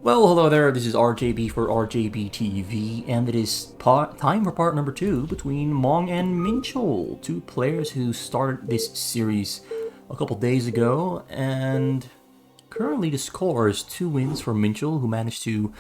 Well, hello there, this is RJB for RJB TV, and it is time for part number 2 between Mong and Minchul, two players who started this series a couple days ago, and currently the score is 2 wins for Minchul, who managed to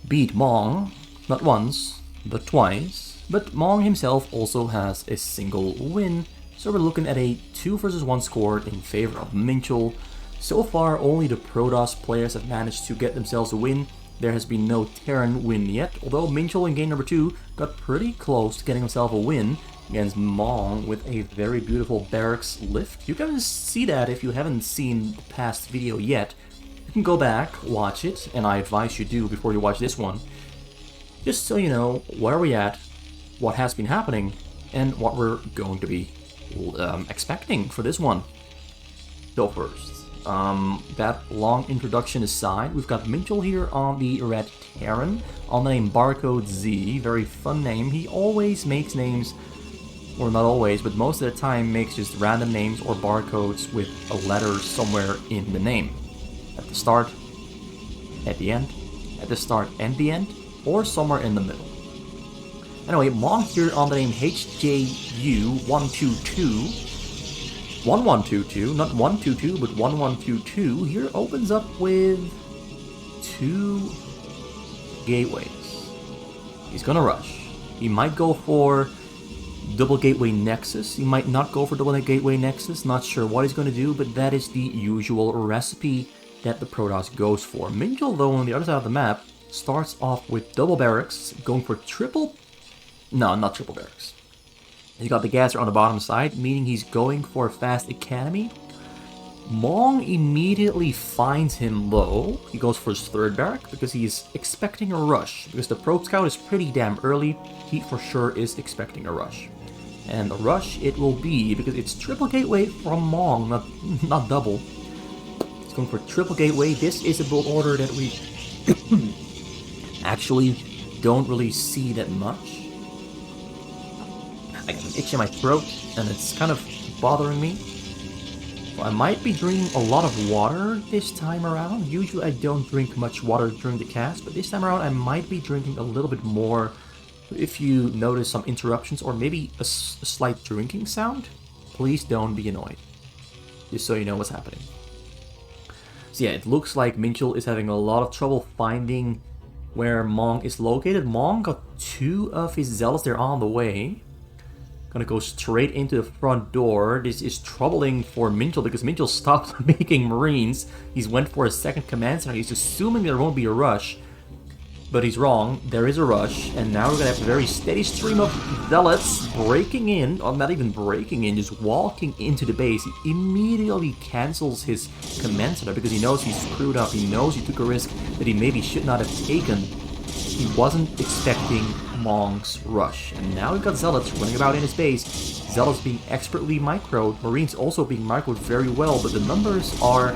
beat Mong, not once, but twice, but Mong himself also has a single win, so we're looking at a 2 versus 1 score in favor of Minchul. So far, only the Protoss players have managed to get themselves a win. There has been no Terran win yet, although Minchul in game number 2 got pretty close to getting himself a win against Mong with a very beautiful barracks lift. You can see that if you haven't seen the past video yet. You can go back, watch it, and I advise you do before you watch this one. Just so you know where we're at, what has been happening, and what we're going to be expecting for this one. So first, that long introduction aside, we've got Minchul here on the Red Terran, on the name Barcode Z, very fun name. He always makes names, or not always, but most of the time makes just random names or barcodes with a letter somewhere in the name. At the start, at the end, at the start and the end, or somewhere in the middle. Anyway, Mong here on the name HJU122. 1122, not 122, but 1122, here opens up with 2 gateways. He's gonna rush. He might go for double gateway nexus, he might not go for double gateway nexus, not sure what he's gonna do, but that is the usual recipe that the Protoss goes for. Minchul, though, on the other side of the map, starts off with double barracks, going for triple... No, not triple barracks. He's got the gasser on the bottom side, meaning he's going for a fast academy. Mong immediately finds him low. He goes for his 3rd barrack because he's expecting a rush. Because the probe scout is pretty damn early, he for sure is expecting a rush. And a rush it will be because it's triple gateway from Mong, not double. He's going for triple gateway. This is a build order that we actually don't really see that much. I got an itch in my throat, and it's kind of bothering me. So I might be drinking a lot of water this time around. Usually I don't drink much water during the cast, but this time around I might be drinking a little bit more. If you notice some interruptions or maybe a slight drinking sound, please don't be annoyed. Just so you know what's happening. So yeah, it looks like Minchul is having a lot of trouble finding where Mong is located. Mong got 2 of his zealots there on the way. Gonna go straight into the front door. This is troubling for Minchul because Minchul stopped making Marines. He's went for a 2nd command center. He's assuming there won't be a rush. But he's wrong. There is a rush. And now we're gonna have a very steady stream of zealots breaking in. Or not even breaking in, just walking into the base. He immediately cancels his command center because he knows he's screwed up. He knows he took a risk that he maybe should not have taken. He wasn't expecting Mong's rush. And now we've got Zealots running about in his base. Zealots being expertly microed, Marines also being microed very well, but the numbers are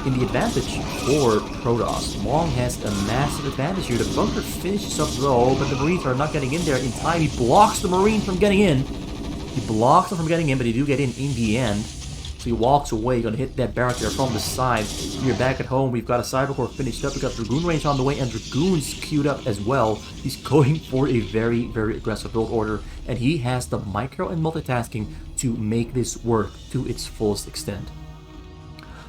in the advantage for Protoss. Mong has a massive advantage here. The bunker finishes up though, but the Marines are not getting in there in time. He blocks the Marine from getting in. He blocks them from getting in, but they do get in the end. So he walks away, gonna hit that barrack there from the side. Here back at home, we've got a Cyber Core finished up, we've got Dragoon range on the way, and Dragoons queued up as well. He's going for a very, very aggressive build order, and he has the micro and multitasking to make this work to its fullest extent.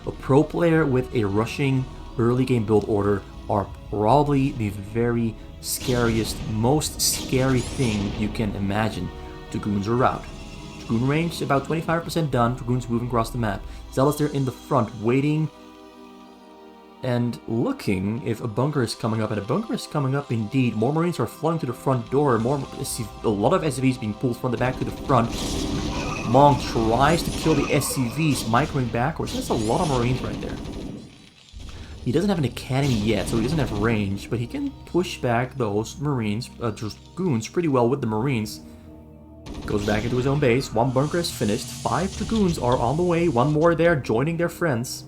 A pro player with a rushing early game build order are probably the very scariest, most scary thing you can imagine. Dragoons are out. Dragoon range about 25% done. Dragoons moving across the map. Zealots there in the front, waiting and looking if a bunker is coming up. And a bunker is coming up indeed. More Marines are flooding to the front door. A lot of SCVs being pulled from the back to the front. Mong tries to kill the SCVs, microing backwards. That's a lot of Marines right there. He doesn't have an academy yet, so he doesn't have range, but he can push back those Marines, Dragoons, pretty well with the Marines. Goes back into his own base. 1 bunker is finished. 5 Dragoons are on the way. 1 more there, joining their friends.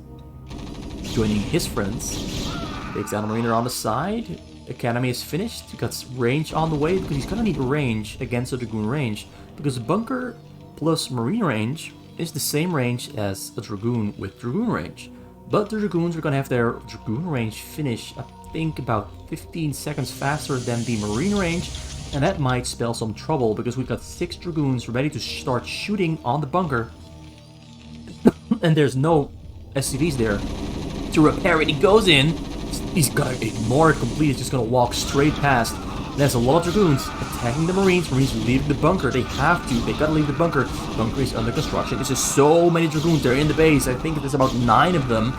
Joining his friends. Takes out a Mariner on the side. Academy is finished. He got range on the way because he's gonna need range against a Dragoon range. Because bunker plus Marine range is the same range as a Dragoon with Dragoon range. But the Dragoons are going to have their Dragoon range finish, I think, about 15 seconds faster than the Marine range. And that might spell some trouble, because we've got 6 Dragoons ready to start shooting on the bunker. And there's no SCVs there to repair it. He goes in. He's gonna ignore it completely. He's just gonna walk straight past. There's a lot of Dragoons attacking the Marines. Marines leaving the bunker. They have to. They gotta leave the bunker. The bunker is under construction. There's just so many Dragoons. They're in the base. I think there's about 9 of them.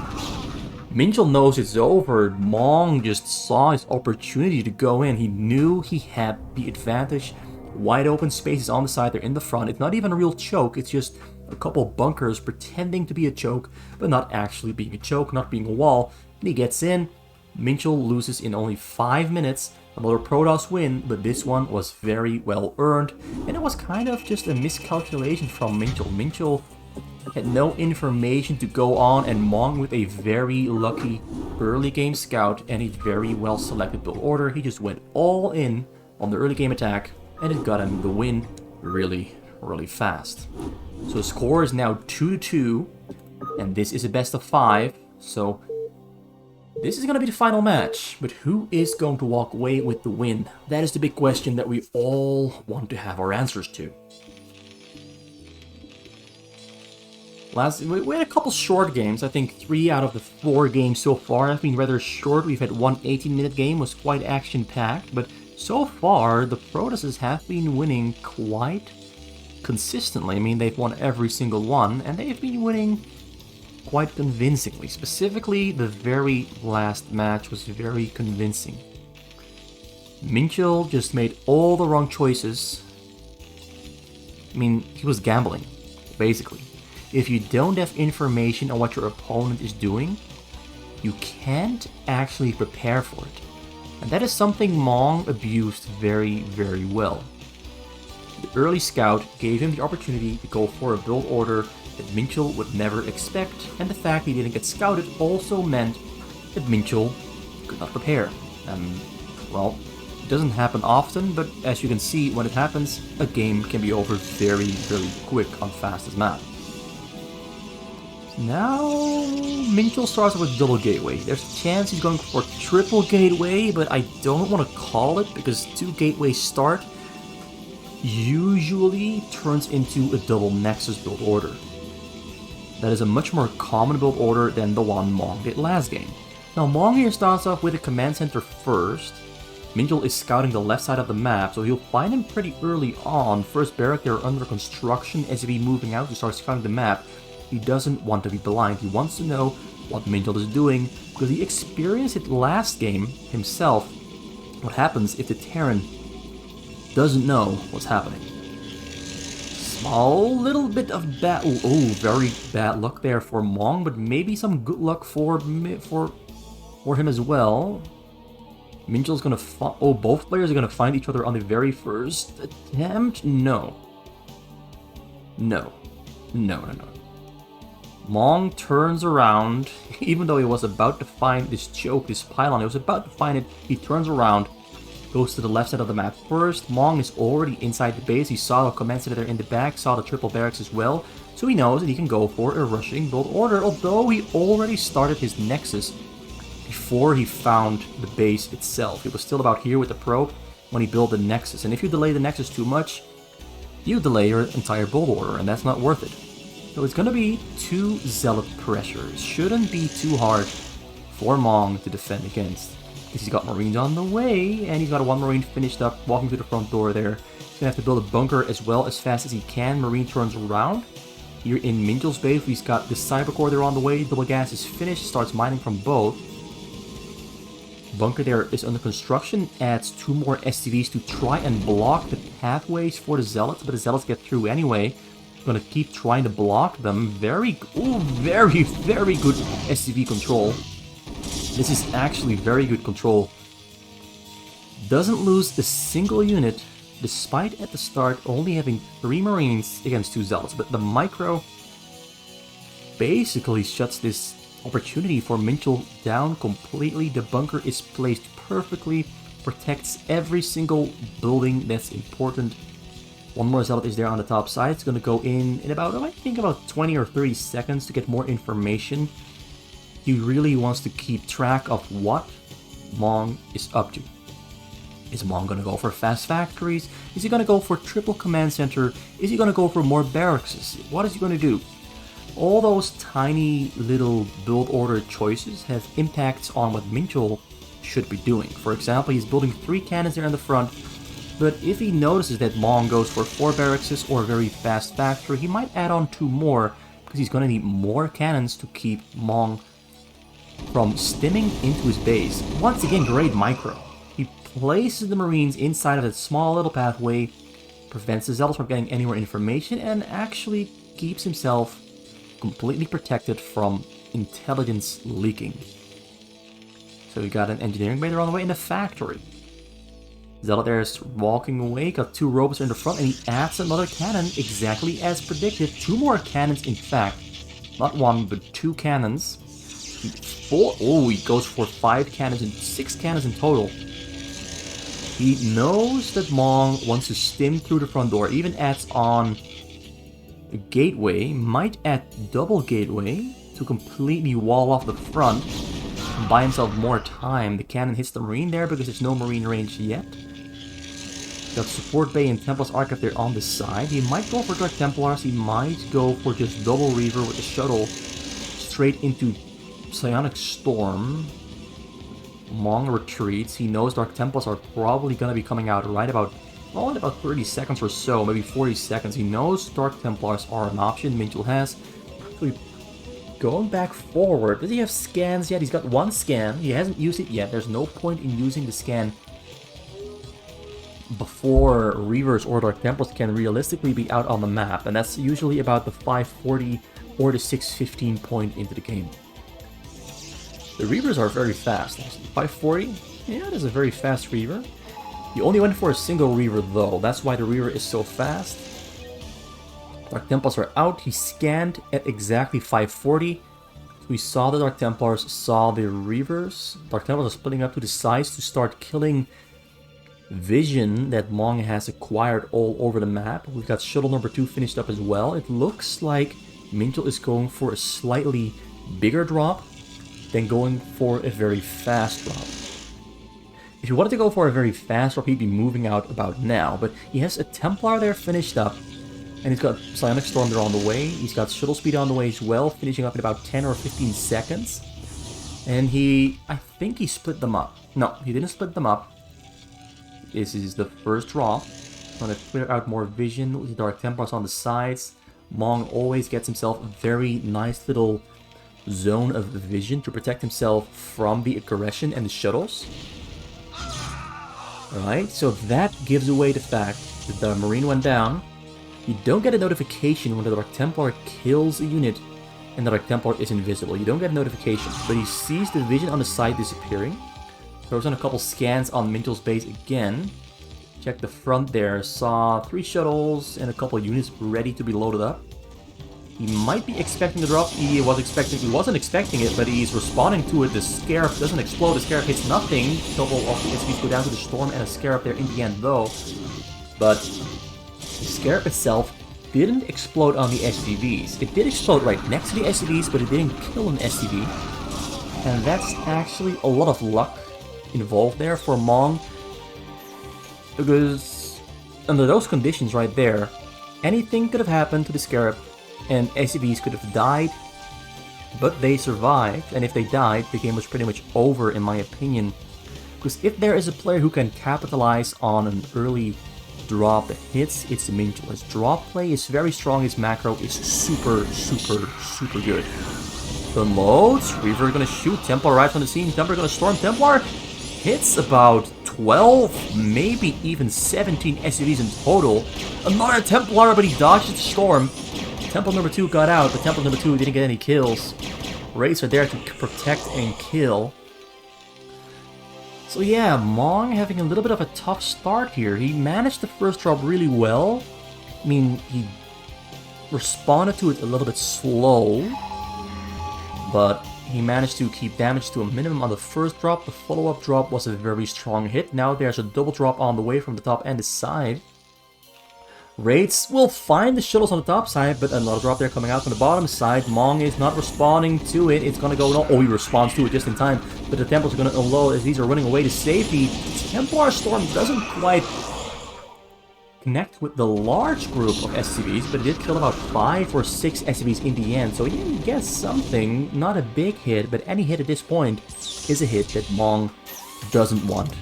Minchul knows it's over. Mong just saw his opportunity to go in. He knew he had the advantage. Wide open spaces on the side. They're in the front. It's not even a real choke. It's just a couple bunkers pretending to be a choke, but not actually being a choke, not being a wall. And he gets in. Minchul loses in only 5 minutes. Another Protoss win, but this one was very well earned. And it was kind of just a miscalculation from Minchul. Minchul had no information to go on, and Mong, with a very lucky early game scout and a very well selected build order, he just went all in on the early game attack, and it got him the win really, really fast. So the score is now 2-2, and this is a best of 5, so this is going to be the final match. But who is going to walk away with the win? That is the big question that we all want to have our answers to. We had a couple short games. I think 3 out of the 4 games so far have been rather short. We've had one 18-minute game, was quite action-packed, but so far the Protosses have been winning quite consistently. I mean, they've won every single one, and they've been winning quite convincingly. Specifically, the very last match was very convincing. Minchul just made all the wrong choices. I mean, he was gambling, basically. If you don't have information on what your opponent is doing, you can't actually prepare for it. And that is something Mong abused very, very well. The early scout gave him the opportunity to go for a build order that Minchul would never expect, and the fact he didn't get scouted also meant that Minchul could not prepare. Well, it doesn't happen often, but as you can see, when it happens, a game can be over very, very quick on fastest map. Now, Minchul starts with double gateway. There's a chance he's going for triple gateway, but I don't want to call it, because 2 gateway start usually turns into a double nexus build order. That is a much more common build order than the one Mong did last game. Now, Mong here starts off with a command center first. Minchul is scouting the left side of the map, so he'll find him pretty early on. First barrack there under construction as he'll be moving out to start scouting the map. He doesn't want to be blind. He wants to know what Minchul is doing, because he experienced it last game himself. What happens if the Terran doesn't know what's happening? Small little bit of bad... Oh, very bad luck there for Mong, but maybe some good luck for him as well. Minchul's gonna... Oh, both players are gonna find each other on the very first attempt? No. No. No, no, no. Mong turns around, even though he was about to find this choke, this pylon, he was about to find it, he turns around, goes to the left side of the map first. Mong is already inside the base. He saw a command center in the back, saw the triple barracks as well, so he knows that he can go for a rushing build order, although he already started his nexus before he found the base itself. He was still about here with the probe when he built the nexus, and if you delay the nexus too much, you delay your entire build order, and that's not worth it. So it's gonna be 2 zealot pressures. Shouldn't be too hard for Mong to defend against. Because he's got Marines on the way, and he's got a 1 Marine finished up, walking through the front door there. He's gonna have to build a bunker as well as fast as he can. Marine turns around. Here in Minchul's base, he's got the cyber core there on the way. Double gas is finished, starts mining from both. Bunker there is under construction, adds 2 more SCVs to try and block the pathways for the zealots, but the zealots get through anyway. Gonna keep trying to block them. Very, very good SCV control. This is actually very good control. Doesn't lose a single unit, despite at the start only having 3 Marines against 2 Zealots. But the micro basically shuts this opportunity for Minchul down completely. The bunker is placed perfectly, protects every single building that's important. 1 more Zealot is there on the top side. It's going to go in about, I think, about 20 or 30 seconds to get more information. he really wants to keep track of what Mong is up to. Is Mong gonna go for fast factories? Is he gonna go for triple command center? Is he gonna go for more barracks? What is he gonna do? All those tiny little build order choices have impacts on what Minchul should be doing. For example, he's building 3 cannons there in the front, but if he notices that Mong goes for 4 barracks or a very fast factory, he might add on 2 more, because he's gonna need more cannons to keep Mong from stimming into his base. Once again, great micro. He places the Marines inside of that small little pathway, prevents the Zealots from getting any more information, and actually keeps himself completely protected from intelligence leaking. So we got an engineering bay there on the way in the factory. Zealot there is walking away, got 2 robots in the front, and he adds another cannon exactly as predicted. 2 more cannons, in fact. Not 1, but 2 cannons. He goes for 5 cannons and 6 cannons in total. He knows that Mong wants to stim through the front door, even adds on a gateway, might add double gateway to completely wall off the front and buy himself more time. The cannon hits the Marine there because there's no Marine range yet. Got support bay and Templar's Archive there on the side. He might go for Dark Templars, he might go for just double Reaver with the shuttle straight into Psionic Storm. Mong retreats. He knows Dark Templars are probably going to be coming out right about, well, in about 30 seconds or so, maybe 40 seconds. He knows Dark Templars are an option Minchul has. So going back forward, does he have scans yet? He's got 1 scan. He hasn't used it yet. There's no point in using the scan before Reavers or Dark Templars can realistically be out on the map, and that's usually about the 540 or the 615 point into the game. The Reavers are very fast. 540? Yeah, that is a very fast Reaver. He only went for a single Reaver though, that's why the Reaver is so fast. Dark Templars are out, he scanned at exactly 540. We saw the Dark Templars, saw the Reavers. Dark Templars are splitting up to the sides to start killing vision that Mong has acquired all over the map. We've got shuttle number 2 finished up as well. It looks like Minchul is going for a slightly bigger drop than going for a very fast drop. If he wanted to go for a very fast drop, he'd be moving out about now, but he has a Templar there finished up, and he's got Psionic Storm there on the way. He's got shuttle speed on the way as well, finishing up in about 10 or 15 seconds. And I think he split them up. No, he didn't split them up. This is the first drop. Gonna clear out more vision with the Dark Templars on the sides. Mong always gets himself a very nice little zone of vision to protect himself from the aggression and the shuttles. Alright, so that gives away the fact that the Marine went down. You don't get a notification when the Dark Templar kills a unit and the Dark Templar is invisible. You don't get a notification, but he sees the vision on the side disappearing. Throws on a couple scans on Minchul's base again. Check the front there. Saw 3 shuttles and a couple units ready to be loaded up. He might be expecting the drop. He wasn't expecting it, but he's responding to it. The Scarab doesn't explode. The Scarab hits nothing. A couple of the SCVs go down to the Storm and a Scarab there in the end though. But the Scarab itself didn't explode on the SCVs. It did explode right next to the SCVs, but it didn't kill an SCV. And that's actually a lot of luck involved there for Mong, because under those conditions right there, anything could have happened to the Scarab and SCVs could have died, but they survived, and if they died, the game was pretty much over in my opinion. Because if there is a player who can capitalize on an early drop that hits, it's Minchul. His drop play is very strong, his macro is super good. Unloads, Reaver gonna shoot, Templar arrives on the scene, Templar gonna storm, Templar hits about 12, maybe even 17 SCVs in total. Another Templar, but he dodged the storm. Templar number 2 got out, but Templar number 2 didn't get any kills. Wraiths are there to protect and kill. So yeah, Mong having a little bit of a tough start here. He managed the first drop really well. I mean, he responded to it a little bit slow, but he managed to keep damage to a minimum on the first drop. The follow-up drop was a very strong hit. Now there's a double drop on the way from the top and the side. Raids will find the shuttles on the top side, but another drop there coming out from the bottom side. Mong is not responding to it. It's gonna go... Oh, he responds to it just in time. But the Templars are gonna unload as these are running away to safety. Templar Storm doesn't quite connect with the large group of SCVs, but it did kill about 5 or 6 SCVs in the end. So he did get something. Not a big hit, but any hit at this point is a hit that Mong doesn't want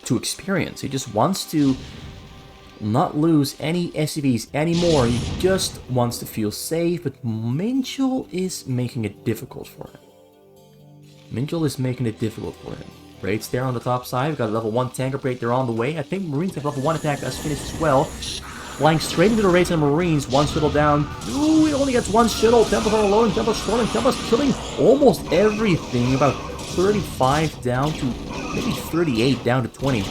to experience. He just wants to not lose any SCVs anymore. He just wants to feel safe, but Minchul is making it difficult for him. Minchul is making it difficult for him. Raids there on the top side. We've got a level 1 tank upgrade there on the way. I think Marines have level 1 attack that's finished as well. Flying straight into the Raids and Marines. One shuttle down. Ooh, it only gets one shuttle. Templars are alone. Templars storming. Templars killing almost everything. About 35 down to maybe 38 down to 20.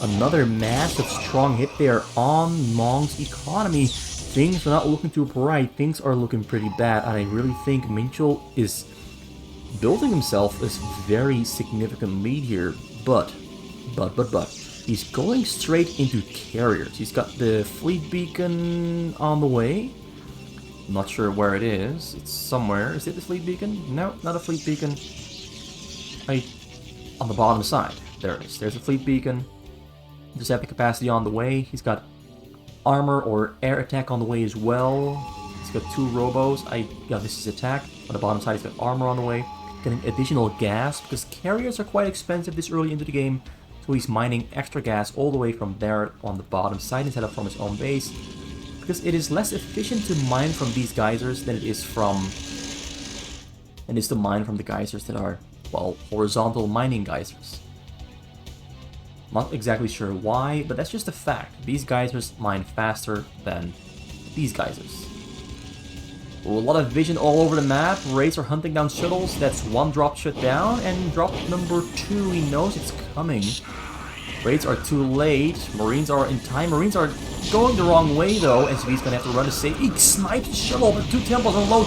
Another massive strong hit there on Mong's economy. Things are not looking too bright. Things are looking pretty bad. And I really think Minchul is building himself this very significant lead here. But, he's going straight into carriers. He's got the fleet beacon on the way. I'm not sure where it is. It's somewhere. Is it the fleet beacon? No, not a fleet beacon. On the bottom side. There it is. There's a fleet beacon. Just have the capacity on the way. He's got armor or air attack on the way as well. He's got 2 robos. Yeah, this is attack. On the bottom side, he's got armor on the way. Getting additional gas, because carriers are quite expensive this early into the game. So he's mining extra gas all the way from there on the bottom side instead of from his own base. Because it is less efficient to mine from these geysers than it is to mine from the geysers that are, well, horizontal mining geysers. Not exactly sure why, but that's just a fact. These geysers mine faster than these geysers. A lot of vision all over the map. Raids are hunting down shuttles. That's one drop shut down, and drop number 2, he knows it's coming. Raids are too late. Marines are in time. Marines are going the wrong way though. SCV's gonna have to run to save. He sniped the shuttle, but 2 Templars are low.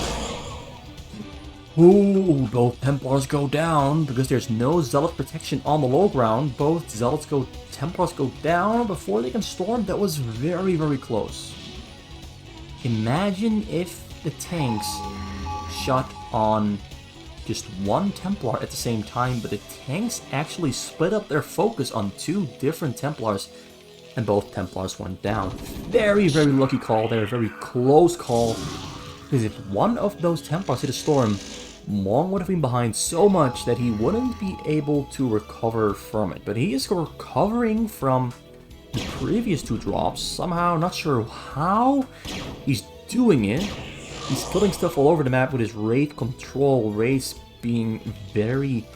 Ooh, both Templars go down because there's no Zealot protection on the low ground. Both Templars go down before they can storm. That was very, very close. Imagine if the tanks shot on just one Templar at the same time, but the tanks actually split up their focus on 2 different Templars, and both Templars went down. Very, very lucky call there, very close call, because if one of those Templars hit a storm, Mong would have been behind so much that he wouldn't be able to recover from it. But he is recovering from the previous 2 drops, somehow, not sure how he's doing it. He's putting stuff all over the map with his raid control, raids being very,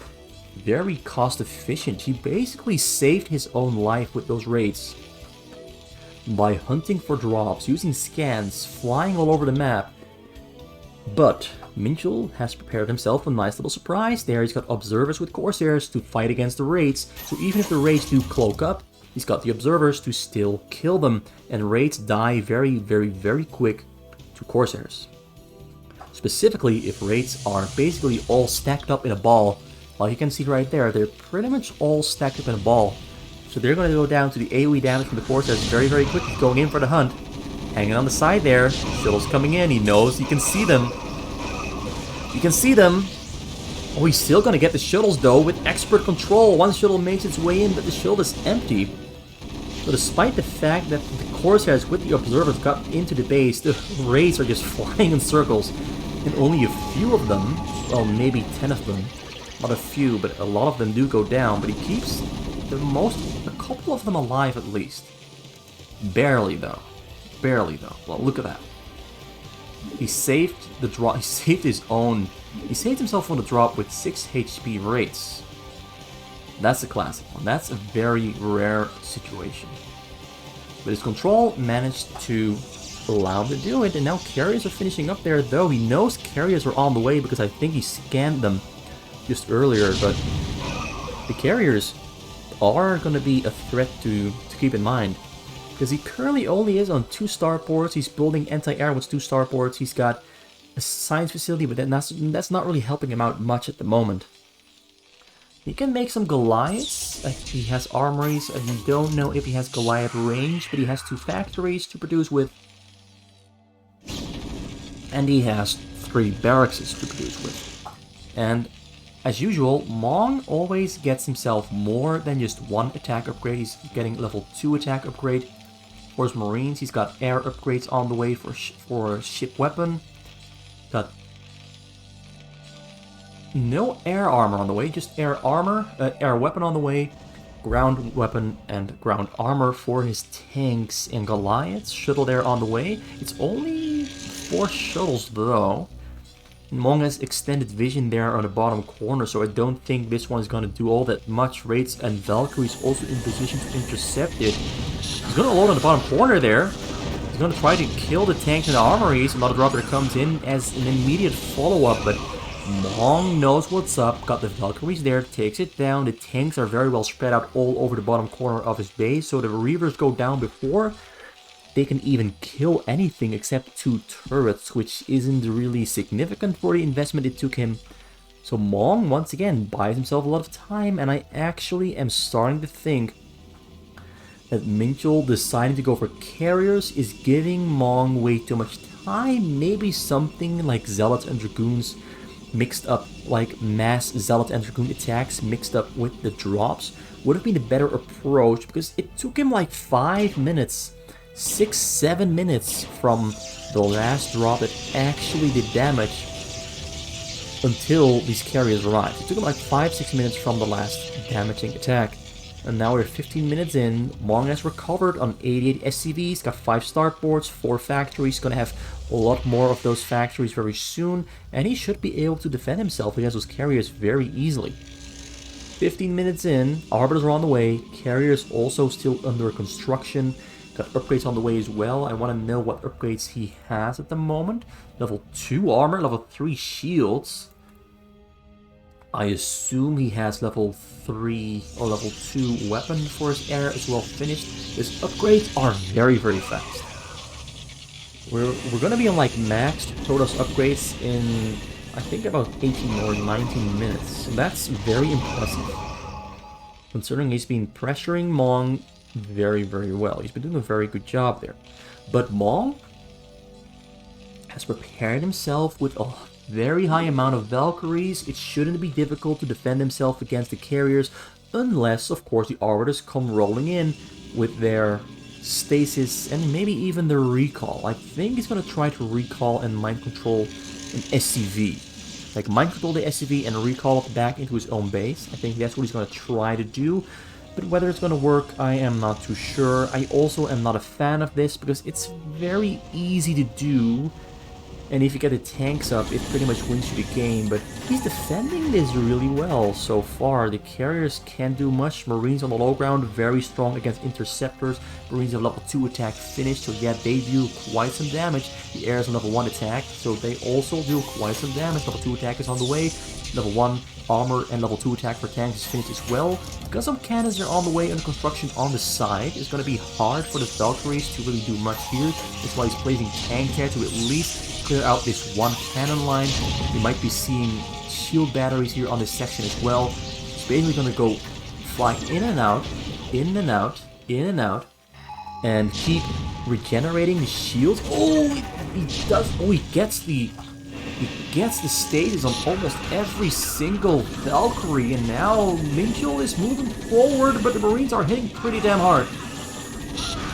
very cost efficient. He basically saved his own life with those raids by hunting for drops, using scans, flying all over the map. But Minchul has prepared himself a nice little surprise there. He's got observers with Corsairs to fight against the raids, so even if the raids do cloak up, he's got the observers to still kill them, and raids die very, very, very quick to Corsairs. Specifically, if raids are basically all stacked up in a ball, like you can see right there, they're pretty much all stacked up in a ball. So they're going to go down to the AoE damage from the Corsairs very, very quickly, going in for the hunt. Hanging on the side there, shuttles coming in, he knows he can see them. You can see them. Oh, he's still going to get the shuttles though, with expert control. One shuttle makes its way in, but the shuttle is empty. So despite the fact that the Corsairs with the observers got into the base, the raids are just flying in circles. And only a few of them, well, maybe 10 of them, not a few, but a lot of them do go down, but he keeps a couple of them alive at least. Barely though. Well, look at that. He saved the drop, he saved himself from the drop with 6 HP raids. That's a classic one. That's a very rare situation. But his control managed to allow him to do it, and now carriers are finishing up there, though. He knows carriers are on the way because I think he scanned them just earlier, but the carriers are going to be a threat to keep in mind. Because he currently only is on 2 starports. He's building anti-air with 2 starports. He's got a science facility, but that's not really helping him out much at the moment. He can make some Goliaths. He has armories. I don't know if he has Goliath range, but he has 2 factories to produce with. And he has 3 barracks to produce with. And as usual, Mong always gets himself more than just 1 attack upgrade. He's getting level 2 attack upgrade. For his Marines, he's got air upgrades on the way for ship weapon. Got no air armor on the way, just air armor, air weapon on the way, ground weapon and ground armor for his tanks and Goliaths. Shuttle there on the way. It's only 4 shuttles though. Mong has extended vision there on the bottom corner, so I don't think this one is going to do all that much. Raids and Valkyrie's also in position to intercept it. He's going to load on the bottom corner there. He's going to try to kill the tanks and the armories. Another dropper comes in as an immediate follow-up, but Mong knows what's up. Got the Valkyries there, takes it down. The tanks are very well spread out all over the bottom corner of his base, so the Reavers go down before they can even kill anything except 2 turrets, which isn't really significant for the investment it took him. So Mong, once again, buys himself a lot of time, and I actually am starting to think that Minchul deciding to go for carriers is giving Mong way too much time. Maybe something like Zealots and Dragoons mixed up, like mass Zealot and Dragoon attacks mixed up with the drops would have been a better approach, because it took him like 5 minutes. 6-7 minutes from the last drop that actually did damage until these carriers arrived. It took him like 5-6 minutes from the last damaging attack. And now we're 15 minutes in. Mong has recovered on 88 SCVs, got 5 startboards, 4 factories, gonna have a lot more of those factories very soon, and he should be able to defend himself against those carriers very easily. 15 minutes in, arbiters are on the way, carriers also still under construction. Got upgrades on the way as well. I want to know what upgrades he has at the moment. Level 2 armor, level 3 shields. I assume he has level 3 or level 2 weapon for his air as well finished. His upgrades are very, very fast. We're going to be on like maxed Protoss upgrades in, I think, about 18 or 19 minutes. That's very impressive, considering he's been pressuring Mong very, very well. He's been doing a very good job there. But Mong has prepared himself with a very high amount of Valkyries. It shouldn't be difficult to defend himself against the carriers, unless, of course, the arbiters come rolling in with their stasis and maybe even their recall. I think he's going to try to recall and mind control an SCV. Like, mind control the SCV and recall it back into his own base. I think that's what he's going to try to do. But whether it's going to work, I am not too sure. I also am not a fan of this, because it's very easy to do. And if you get the tanks up, it pretty much wins you the game. But he's defending this really well so far. The carriers can't do much. Marines on the low ground, very strong against interceptors. Marines have level 2 attack finished, so yeah, they do quite some damage. The air is on level 1 attack, so they also do quite some damage. Level 2 attack is on the way. Level 1 armor and level 2 attack for tanks is finished as well. Because some cannons are on the way under construction on the side, it's going to be hard for the Valkyries to really do much here. That's why he's placing tanks there to at least clear out this one cannon line. We might be seeing shield batteries here on this section as well. He's basically going to go fly in and out, in and out, in and out, and keep regenerating the shields. Oh, he does. Oh, he gets the status on almost every single Valkyrie, and now Minchul is moving forward, but the Marines are hitting pretty damn hard.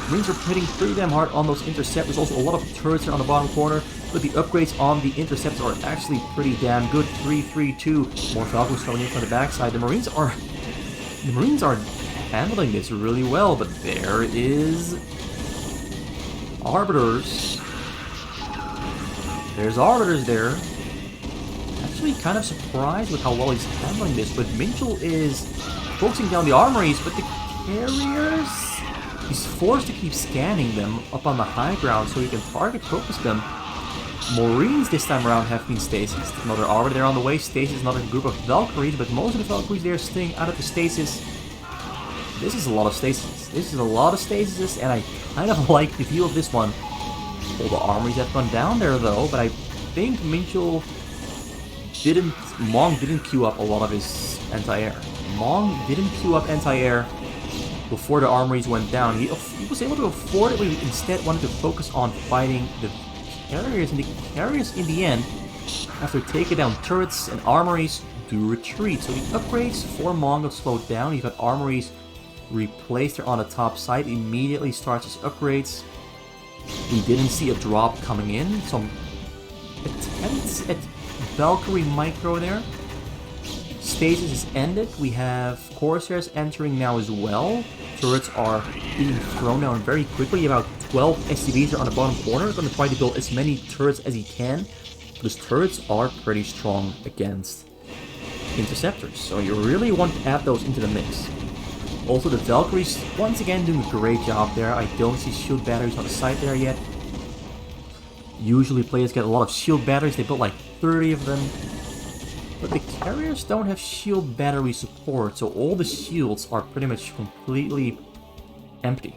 Marines are hitting pretty damn hard on those interceptors. Also, a lot of turrets here on the bottom corner, but the upgrades on the interceptors are actually pretty damn good. 3-3-2. More Falcons coming in from the backside. The Marines are handling this really well, but there is Arbiters. There's Arbiters there. Actually kind of surprised with how well he's handling this, but Minchul is focusing down the armories, but the carriers, he's forced to keep scanning them up on the high ground so he can target focus them. Marines this time around have been stasis. Another Arbiter there on the way. Stasis, another group of Valkyries, but most of the Valkyries there are staying out of the stasis. This is a lot of stasis. This is a lot of stasis, and I kind of like the feel of this one. All the armories have gone down there though, but I think Mong didn't queue up a lot of his anti-air. Mong didn't queue up anti-air before the armories went down. He was able to afford it, but he instead wanted to focus on fighting the carriers, and the carriers in the end, after taking down turrets and armories, do retreat. So the upgrades for Mong got slowed down. You got armories replaced there on the top side, immediately starts his upgrades. We didn't see a drop coming in. Some attempts at Valkyrie micro there. Stasis is ended. We have Corsairs entering now as well. Turrets are being thrown down very quickly. About 12 SCVs are on the bottom corner. Going to try to build as many turrets as he can. Those turrets are pretty strong against interceptors, so you really want to add those into the mix. Also, the Valkyries, once again, doing a great job there. I don't see shield batteries on the side there yet. Usually players get a lot of shield batteries. They built like 30 of them. But the carriers don't have shield battery support, so all the shields are pretty much completely empty.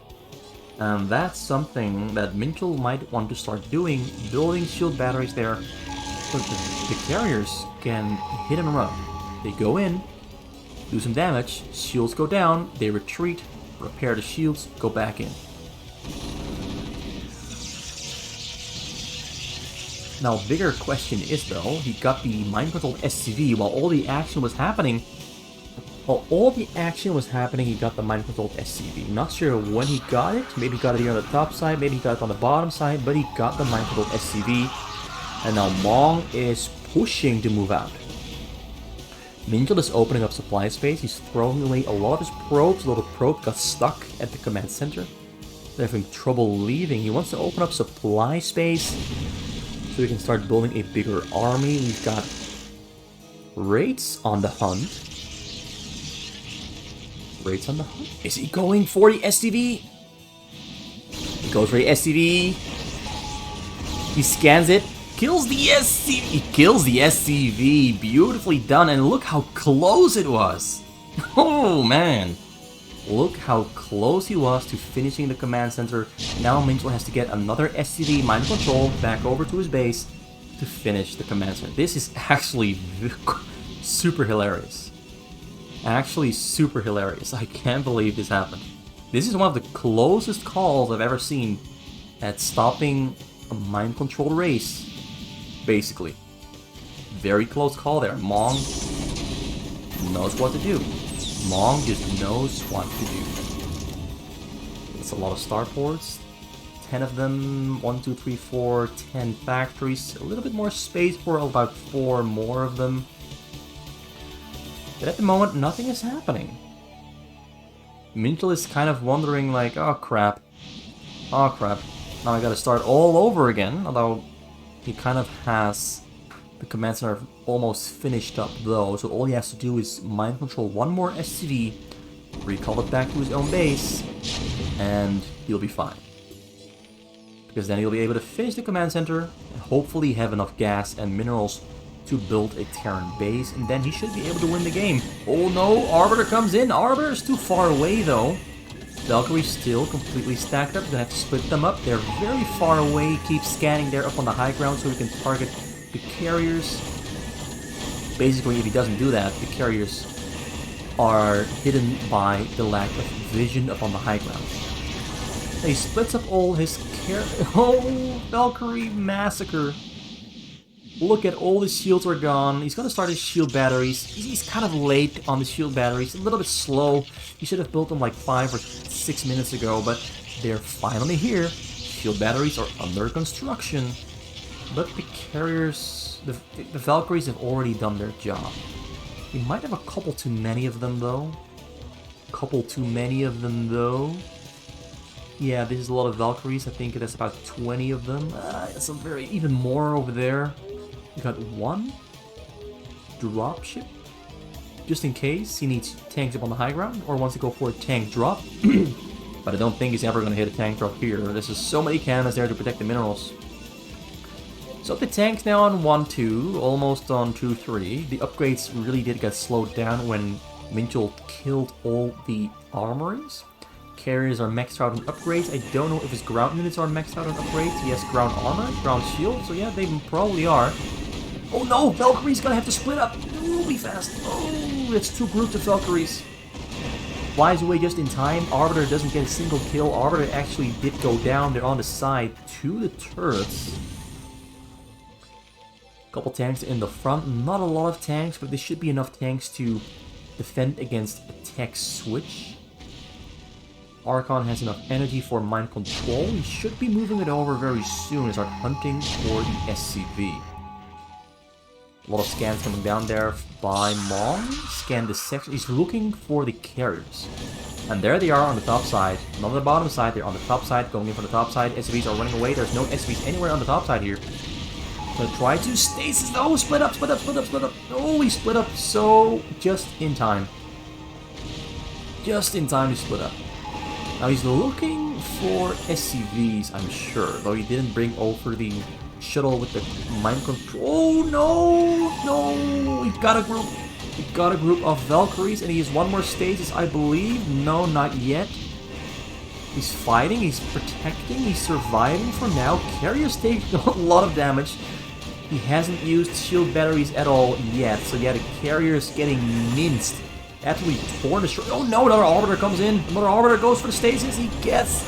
And that's something that Minchul might want to start doing, building shield batteries there, so the carriers can hit and run. They go in, do some damage, shields go down, they retreat, repair the shields, go back in. Now, bigger question is though, he got the mind-controlled SCV while all the action was happening. While all the action was happening, he got the mind-controlled SCV. Not sure when he got it. Maybe he got it here on the top side, maybe he got it on the bottom side, but he got the mind-controlled SCV. And now Mong is pushing to move out. Minchul is opening up supply space. He's throwing away a lot of his probes. A lot of probes got stuck at the command center. They're having trouble leaving. He wants to open up supply space so he can start building a bigger army. We've got Raids on the hunt. Raids on the hunt. Is he going for the SCV? He goes for the SCV. He scans it. Kills the SCV. He kills the SCV. Beautifully done. And look how close it was. Oh, man. Look how close he was to finishing the command center. Now Minchul has to get another SCV mind control back over to his base to finish the command center. This is actually super hilarious. Actually super hilarious. I can't believe this happened. This is one of the closest calls I've ever seen at stopping a mind controlled race. Basically. Very close call there. Mong knows what to do. Mong just knows what to do. It's a lot of starports. 10 of them. 1, 2, 3, 4, 10 factories. A little bit more space for about 4 more of them. But at the moment, nothing is happening. Minchul is kind of wondering like, oh crap. Oh crap. Now I gotta start all over again. Although he kind of has the command center almost finished up though. So all he has to do is mind control one more SCV, recall it back to his own base, and he'll be fine. Because then he'll be able to finish the command center and hopefully have enough gas and minerals to build a Terran base, and then he should be able to win the game. Oh no, Arbiter comes in. Arbiter's too far away though. Valkyrie's still completely stacked up. We're gonna have to split them up. They're very far away. Keep scanning there up on the high ground so we can target the carriers. Basically, if he doesn't do that, the carriers are hidden by the lack of vision up on the high ground. And he splits up all his Oh, Valkyrie massacre. Look at all the shields are gone. He's gonna start his shield batteries. He's kind of late on the shield batteries, a little bit slow. He should have built them like 5 or 6 minutes ago, but they're finally here. Shield batteries are under construction. But the carriers, the Valkyries have already done their job. We might have a couple too many of them though. Yeah, this is a lot of Valkyries. I think that's about 20 of them. Even more over there. We got 1 dropship, just in case he needs tanks up on the high ground or wants to go for a tank drop. But I don't think he's ever going to hit a tank drop here. There's just so many cannons there to protect the minerals. So the tank's now on 1-2, almost on 2-3. The upgrades really did get slowed down when Minchul killed all the armories. Carriers are maxed out on upgrades. I don't know if his ground units are maxed out on upgrades. He has ground armor, ground shield, so yeah, they probably are. Oh no, Valkyrie's gonna have to split up. be fast. Oh, it's 2 groups of Valkyries. Flies away just in time. Arbiter doesn't get a single kill. Arbiter actually did go down there on the side to the turrets. Couple tanks in the front. Not a lot of tanks, but there should be enough tanks to defend against a tech switch. Archon has enough energy for mind control. He should be moving it over very soon and start hunting for the SCV. A lot of scans coming down there by Mong. Scan the section. He's looking for the carriers. And there they are on the top side. Not on the bottom side, they're on the top side, going in from the top side. SCVs are running away. There's no SCVs anywhere on the top side here. Gonna try to stasis. Oh, split up, split up, split up, split up. Oh, he split up so just in time. Just in time to split up. Now he's looking for SCVs, I'm sure. Though he didn't bring over the shuttle with the mind control. Oh, no! No! We've got a group. We've got a group of Valkyries, and he has one more stasis, I believe. No, not yet. He's fighting, he's protecting, he's surviving for now. Carrier's taking a lot of damage. He hasn't used shield batteries at all yet, so yeah, the carrier's getting minced. Absolutely torn to shreds. Oh no, another Arbiter comes in. Another Arbiter goes for the stasis. He gets...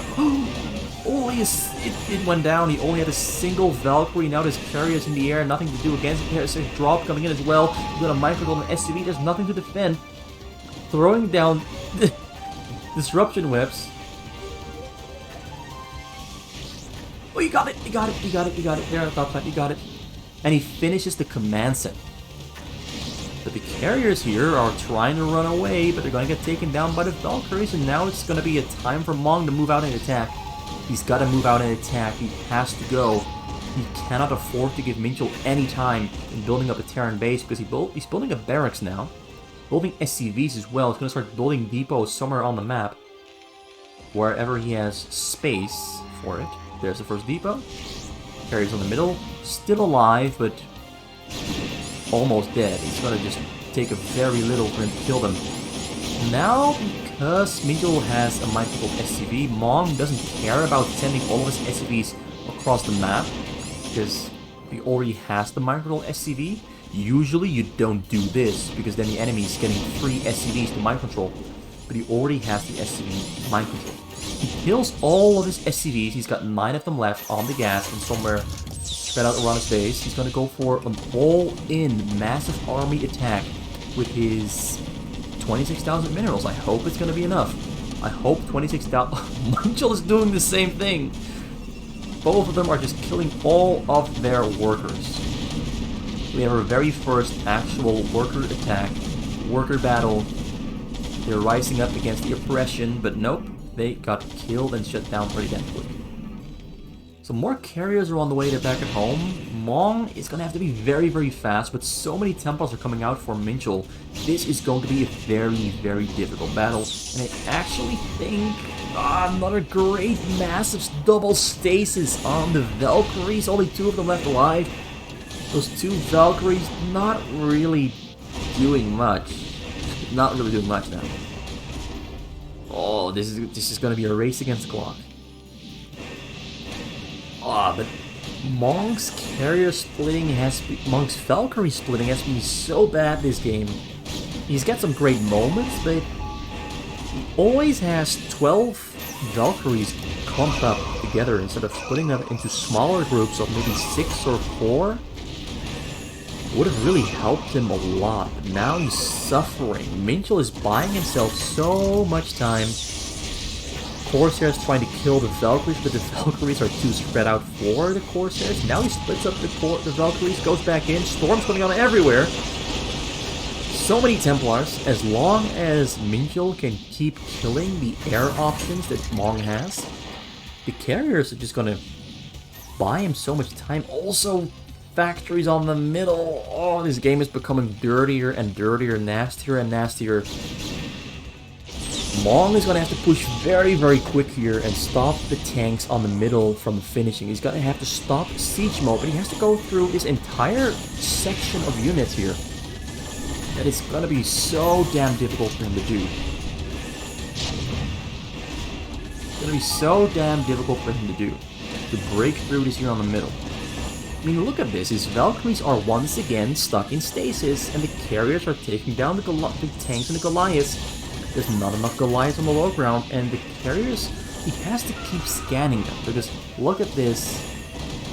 Only it went down. He only had a single Valkyrie. Now this carrier's in the air. Nothing to do against it. There's a drop coming in as well. He's got a micro and SCV. There's nothing to defend. Throwing down disruption webs. Oh, you got it. You got it. You got it. You got it. There on the top side. You got it. And he finishes the command set. But the carriers here are trying to run away, but they're going to get taken down by the Valkyries, and now it's going to be a time for Mong to move out and attack. He's got to move out and attack. He has to go. He cannot afford to give Minchul any time in building up a Terran base, because he's building a barracks now. Building SCVs as well. He's going to start building depots somewhere on the map. Wherever he has space for it. There's the first depot. Carriers in the middle. Still alive, but almost dead. It's gonna just take a very little for him to kill them. Now, because Minchul has a multiple SCV, Mong doesn't care about sending all of his SCVs across the map, because he already has the micro SCV. Usually you don't do this, because then the enemy is getting 3 SCVs to mind control. But he already has the SCV mind control. He kills all of his SCVs. He's got 9 of them left on the gas and somewhere spread out around his base. He's going to go for an all-in massive army attack with his 26,000 minerals. I hope it's going to be enough. I hope 26,000... Minchul is doing the same thing. Both of them are just killing all of their workers. We have our very first actual worker attack. Worker battle. They're rising up against the oppression, but nope. They got killed and shut down pretty damn quick. So more carriers are on the way. They're back at home. Mong is going to have to be very, very fast, but so many Templars are coming out for Minchul. This is going to be a very, very difficult battle. And I actually think another great massive double stasis on the Valkyries. Only 2 of them left alive. Those 2 Valkyries not really doing much. Not really doing much now. Oh, this is going to be a race against the clock. But Mong's carrier splitting Mong's Valkyrie splitting has been so bad this game. He's got some great moments, but he always has 12 Valkyries clumped up together instead of splitting them into smaller groups of maybe 6 or 4. Would have really helped him a lot, but now he's suffering. Minchul is buying himself so much time. Corsairs trying to kill the Valkyries, but the Valkyries are too spread out for the Corsairs. Now he splits up the Valkyries, goes back in, storms coming out everywhere. So many Templars. As long as Minchul can keep killing the air options that Mong has, the carriers are just gonna buy him so much time. Also, factories on the middle. Oh, this game is becoming dirtier and dirtier, nastier and nastier. Mong is going to have to push very, very quick here and stop the tanks on the middle from finishing. He's going to have to stop siege mode, but he has to go through this entire section of units here. That is going to be so damn difficult for him to do. It's going to be so damn difficult for him to do. To break through this here on the middle. I mean, look at this. His Valkyries are once again stuck in stasis, and the carriers are taking down the tanks and the Goliaths. There's not enough Goliaths on the low ground, and the carriers, he has to keep scanning them, because look at this.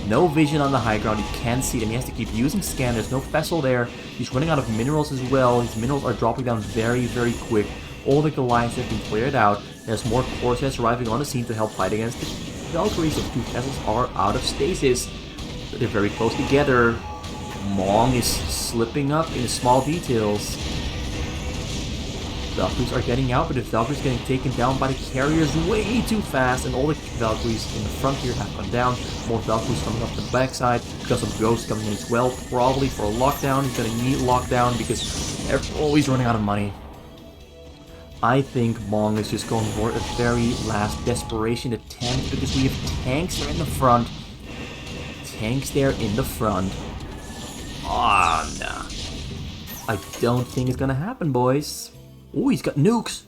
No vision on the high ground, he can't see them, he has to keep using scan, there's no vessel there, he's running out of minerals as well, his minerals are dropping down very, very quick. All the Goliaths have been cleared out, there's more Corsairs arriving on the scene to help fight against the Valkyries. The two vessels are out of stasis, but they're very close together. Mong is slipping up in the small details. Valkyries are getting out, but the Valkyries are getting taken down by the carriers way too fast, and all the Valkyries in the front here have gone down. More Valkyries coming up the backside because of Ghost coming in as well, probably for a lockdown. He's gonna need lockdown because they're always running out of money. I think Mong is just going for a very last desperation attempt because we have tanks there in the front. Tanks there in the front. Ah, nah. I don't think it's gonna happen, boys. Oh, he's got nukes.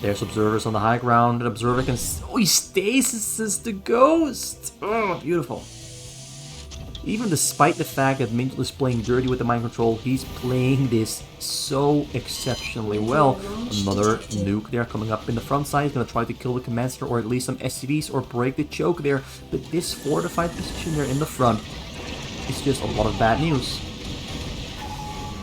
There's observers on the high ground. An observer can... Oh, he stasises the Ghost. Oh, beautiful. Even despite the fact that Minchul is playing dirty with the mind control, he's playing this so exceptionally well. Another nuke there coming up in the front side. He's going to try to kill the Commander or at least some SCVs or break the choke there. But this fortified position there in the front is just a lot of bad news.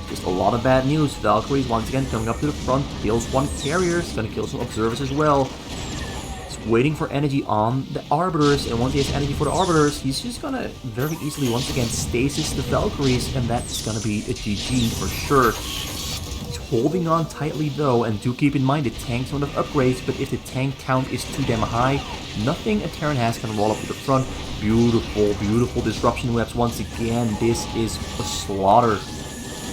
Just a lot of bad news. Valkyries once again coming up to the front, kills one carrier, is gonna kill some observers as well. He's waiting for energy on the Arbiters, and once he has energy for the Arbiters, he's just gonna very easily once again stasis the Valkyries, and that's gonna be a GG for sure. He's holding on tightly though, and do keep in mind the tanks don't have upgrades, but if the tank count is too damn high, nothing a Terran has can roll up to the front. Beautiful, beautiful disruption webs once again. This is a slaughter.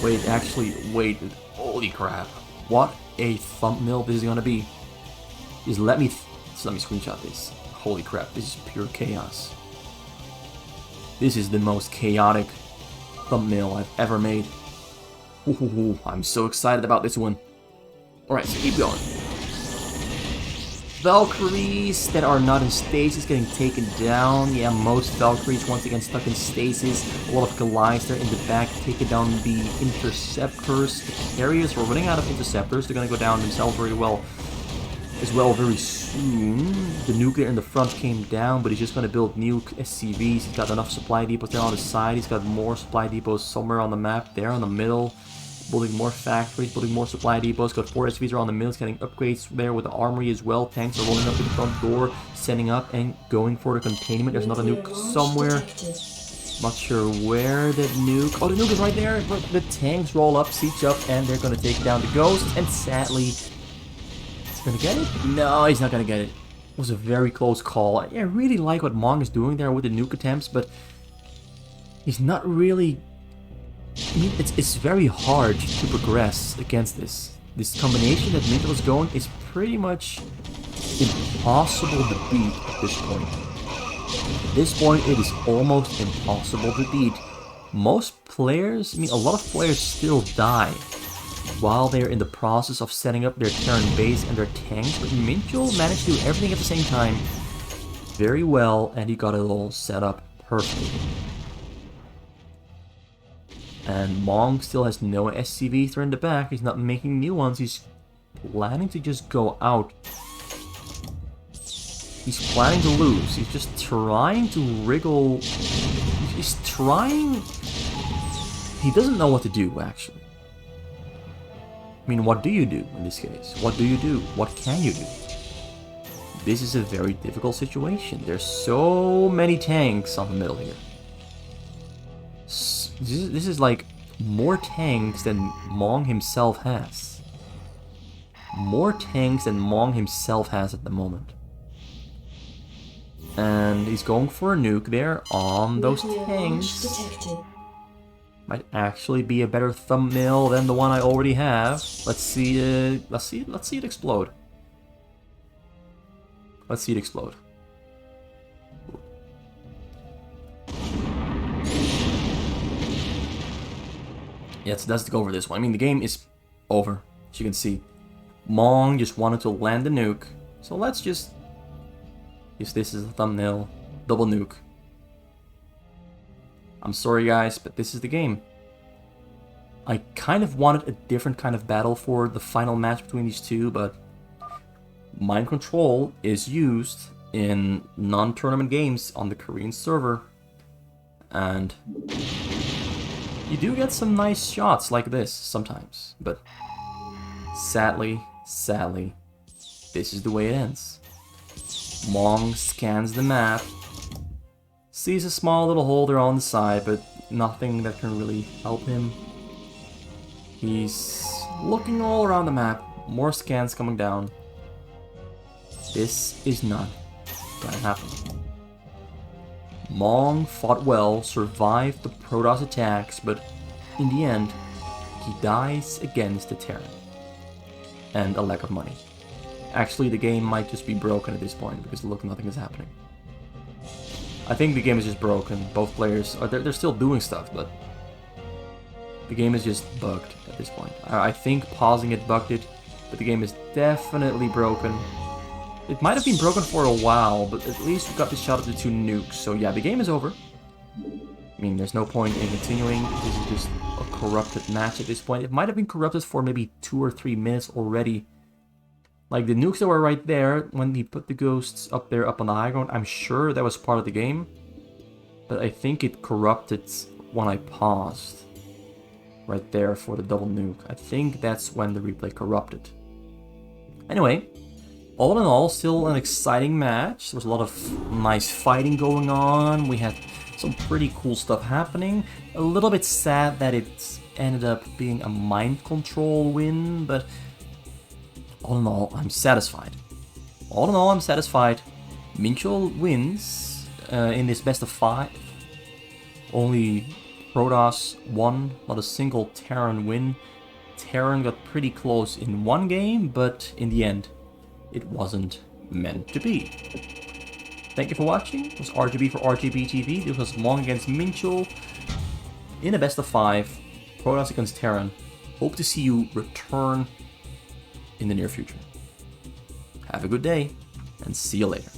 Wait, holy crap. What a thumbnail this is gonna be. Just let me screenshot this. Holy crap, this is pure chaos. This is the most chaotic thumbnail I've ever made. Ooh, I'm so excited about this one. Alright, so keep going. Valkyries that are not in stasis getting taken down. Yeah, most Valkyries once again stuck in stasis. A lot of Goliaths there in the back taking down the Interceptors. The carriers were running out of Interceptors. They're going to go down themselves very well very soon. The nuke there in the front came down, but he's just going to build new SCVs. He's got enough supply depots there on the side. He's got more supply depots somewhere on the map there on the middle. Building more factories, building more supply depots. Got 4 SCVs around the middle, getting upgrades there with the armory as well. Tanks are rolling up to the front door, setting up and going for the containment. There's another nuke somewhere. Not sure where the nuke... Oh, the nuke is right there, but the tanks roll up, siege up, and they're going to take down the Ghost. And sadly, he's going to get it? No, he's not going to get it. It was a very close call. I really like what Mong is doing there with the nuke attempts, but he's not really... I mean, it's very hard to progress against this. This combination that Minchul is going is pretty much impossible to beat at this point. At this point, it is almost impossible to beat. Most players, a lot of players still die while they're in the process of setting up their Terran base and their tanks, but Minchul managed to do everything at the same time very well, and he got it all set up perfectly. And Mong still has no SCVs in the back. He's not making new ones. He's planning to just go out. He's planning to lose. He's just trying to wriggle. He's trying... He doesn't know what to do, actually. I mean, what do you do in this case? What do you do? What can you do? This is a very difficult situation. There's so many tanks on the middle here. This is like more tanks than Mong himself has. More tanks than Mong himself has at the moment. And he's going for a nuke there on those tanks. Might actually be a better thumbnail than the one I already have. Let's see it explode. Let's see it explode. Yeah, let's go over this one. I mean, the game is over, as you can see. Mong just wanted to land the nuke. So let's just use this as a thumbnail. Double nuke. I'm sorry guys, but this is the game. I kind of wanted a different kind of battle for the final match between these two, but mind control is used in non-tournament games on the Korean server. And you do get some nice shots like this sometimes, but sadly, this is the way it ends. Mong scans the map, sees a small little hole there on the side, but nothing that can really help him. He's looking all around the map, more scans coming down. This is not gonna happen. Mong fought well, survived the Protoss attacks, but in the end, he dies against the Terran. And a lack of money. Actually, the game might just be broken at this point, because look, nothing is happening. I think the game is just broken. Both players, they're still doing stuff, but the game is just bugged at this point. I think pausing it bugged it, but the game is definitely broken. It might have been broken for a while, but at least we got the shot of the 2 nukes. So yeah, the game is over. I mean, there's no point in continuing. This is just a corrupted match at this point. It might have been corrupted for maybe 2 or 3 minutes already. Like, the nukes that were right there, when he put the ghosts up there, up on the high ground, I'm sure that was part of the game. But I think it corrupted when I paused. Right there for the double nuke. I think that's when the replay corrupted. Anyway, all in all, still an exciting match. There was a lot of nice fighting going on. We had some pretty cool stuff happening. A little bit sad that it ended up being a mind control win, but all in all, I'm satisfied. All in all, I'm satisfied. Minchul wins in this best of 5. Only Protoss won, not a single Terran win. Terran got pretty close in one game, but in the end, it wasn't meant to be. Thank you for watching. It was RGB for RGB TV. This was Mong against Minchul in a best of 5. Protoss against Terran. Hope to see you return in the near future. Have a good day, and see you later.